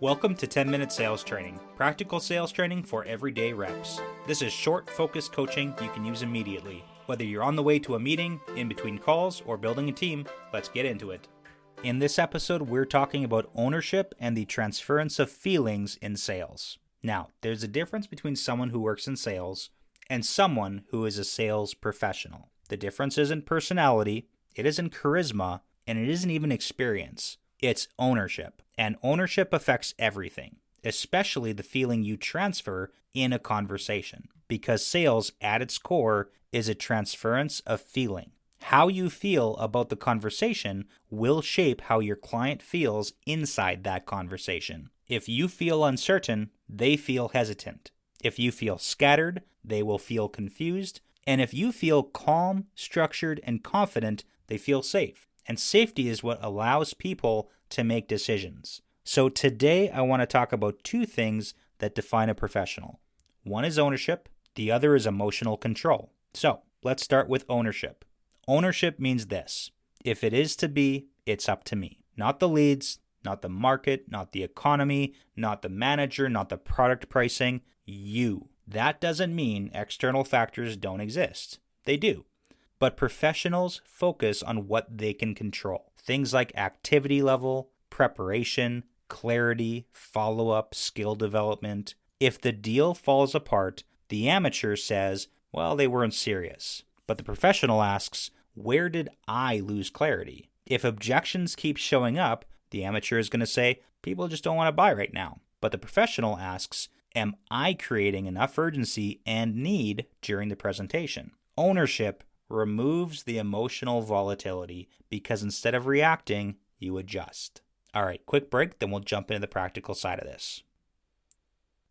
Welcome to 10-Minute Sales Training, practical sales training for everyday reps. This is short, focused coaching you can use immediately. Whether you're on the way to a meeting, in between calls, or building a team, let's get into it. In this episode, we're talking about ownership and the transference of feelings in sales. Now, there's a difference between someone who works in sales and someone who is a sales professional. The difference isn't personality, it isn't charisma, and it isn't even experience. It's ownership. And ownership affects everything, especially the feeling you transfer in a conversation. Because sales, at its core, is a transference of feeling. How you feel about the conversation will shape how your client feels inside that conversation. If you feel uncertain, they feel hesitant. If you feel scattered, they will feel confused. And if you feel calm, structured, and confident, they feel safe. And safety is what allows people to make decisions. So today I want to talk about two things that define a professional. One is ownership, the other is emotional control. So let's start with ownership. Ownership means this: if it is to be, it's up to me. Not the leads, not the market, not the economy, not the manager, not the product pricing, you. That doesn't mean external factors don't exist. They do. But professionals focus on what they can control. Things like activity level, preparation, clarity, follow-up, skill development. If the deal falls apart, the amateur says, well, they weren't serious. But the professional asks, where did I lose clarity? If objections keep showing up, the amateur is going to say, people just don't want to buy right now. But the professional asks, am I creating enough urgency and need during the presentation? Ownership removes the emotional volatility because instead of reacting, you adjust. All right, quick break, then we'll jump into the practical side of this.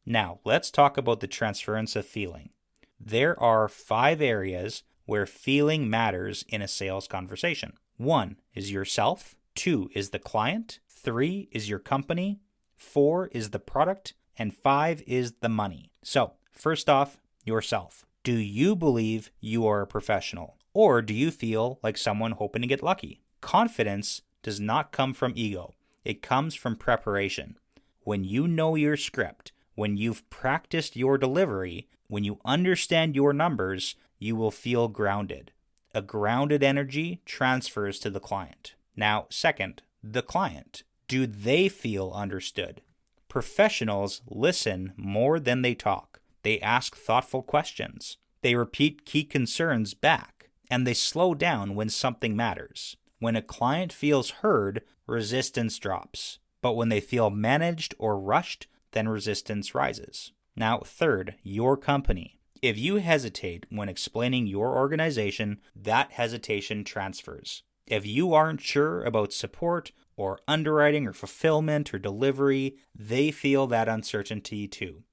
Now, let's talk about the transference of feeling. There are 5 areas where feeling matters in a sales conversation. 1 is yourself, 2 is the client, 3 is your company, 4 is the product, and 5 is the money. So, first off, yourself. Do you believe you are a professional? Or do you feel like someone hoping to get lucky? Confidence does not come from ego. It comes from preparation. When you know your script, when you've practiced your delivery, when you understand your numbers, you will feel grounded. A grounded energy transfers to the client. Now, second, the client. Do they feel understood? Professionals listen more than they talk. They ask thoughtful questions. They repeat key concerns back. And they slow down when something matters. When a client feels heard, resistance drops. But when they feel managed or rushed, then resistance rises. Now, third, your company. If you hesitate when explaining your organization, that hesitation transfers. If you aren't sure about support or underwriting or fulfillment or delivery, they feel that uncertainty too.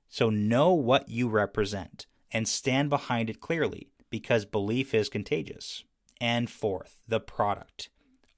So know what you represent and stand behind it clearly, because belief is contagious. And fourth, the product.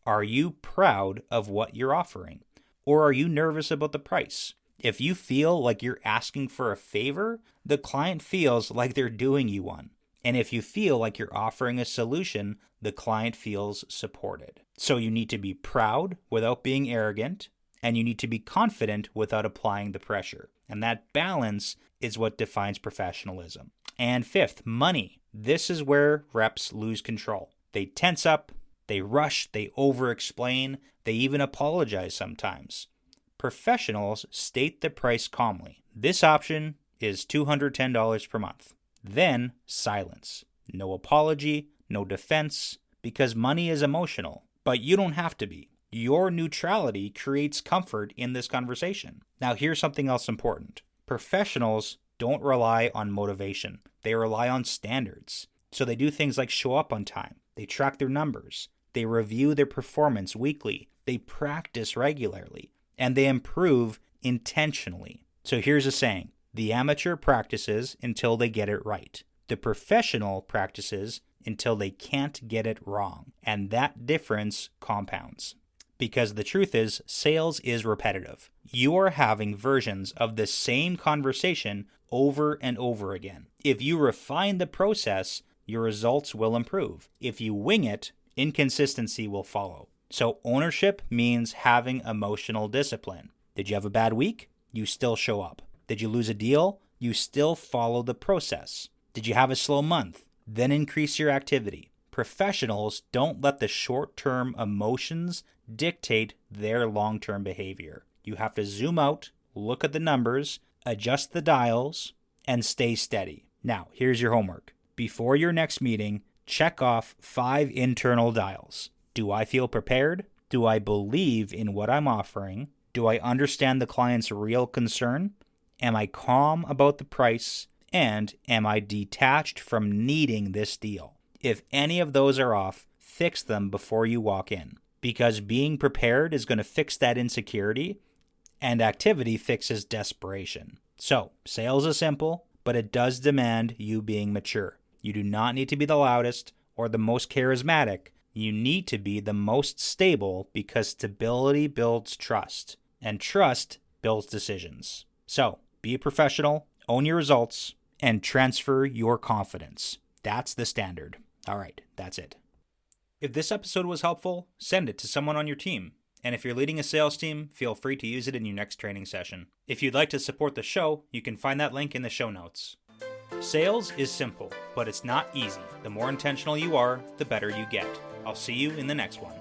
Are you proud of what you're offering? Or are you nervous about the price? If you feel like you're asking for a favor, the client feels like they're doing you one. And if you feel like you're offering a solution, the client feels supported. So you need to be proud without being arrogant, and you need to be confident without applying the pressure. And that balance is what defines professionalism. And fifth, money. This is where reps lose control. They tense up, they rush, they over-explain, they even apologize sometimes. Professionals state the price calmly. This option is $210 per month. Then silence. No apology, no defense, because money is emotional. But you don't have to be. Your neutrality creates comfort in this conversation. Now, here's something else important. Professionals don't rely on motivation. They rely on standards. So they do things like show up on time. They track their numbers. They review their performance weekly. They practice regularly. And they improve intentionally. So here's a saying: the amateur practices until they get it right. The professional practices until they can't get it wrong. And that difference compounds. Because the truth is, sales is repetitive. You are having versions of the same conversation over and over again. If you refine the process, your results will improve. If you wing it, inconsistency will follow. So ownership means having emotional discipline. Did you have a bad week? You still show up. Did you lose a deal? You still follow the process. Did you have a slow month? Then increase your activity. Professionals don't let the short-term emotions dictate their long-term behavior. You have to zoom out, look at the numbers, adjust the dials, and stay steady. Now, here's your homework. Before your next meeting, check off 5 internal dials. Do I feel prepared? Do I believe in what I'm offering? Do I understand the client's real concern? Am I calm about the price? And am I detached from needing this deal? If any of those are off, fix them before you walk in. Because being prepared is going to fix that insecurity, and activity fixes desperation. So, sales is simple, but it does demand you being mature. You do not need to be the loudest or the most charismatic. You need to be the most stable because stability builds trust, and trust builds decisions. So, be a professional, own your results, and transfer your confidence. That's the standard. All right, that's it. If this episode was helpful, send it to someone on your team. And if you're leading a sales team, feel free to use it in your next training session. If you'd like to support the show, you can find that link in the show notes. Sales is simple, but it's not easy. The more intentional you are, the better you get. I'll see you in the next one.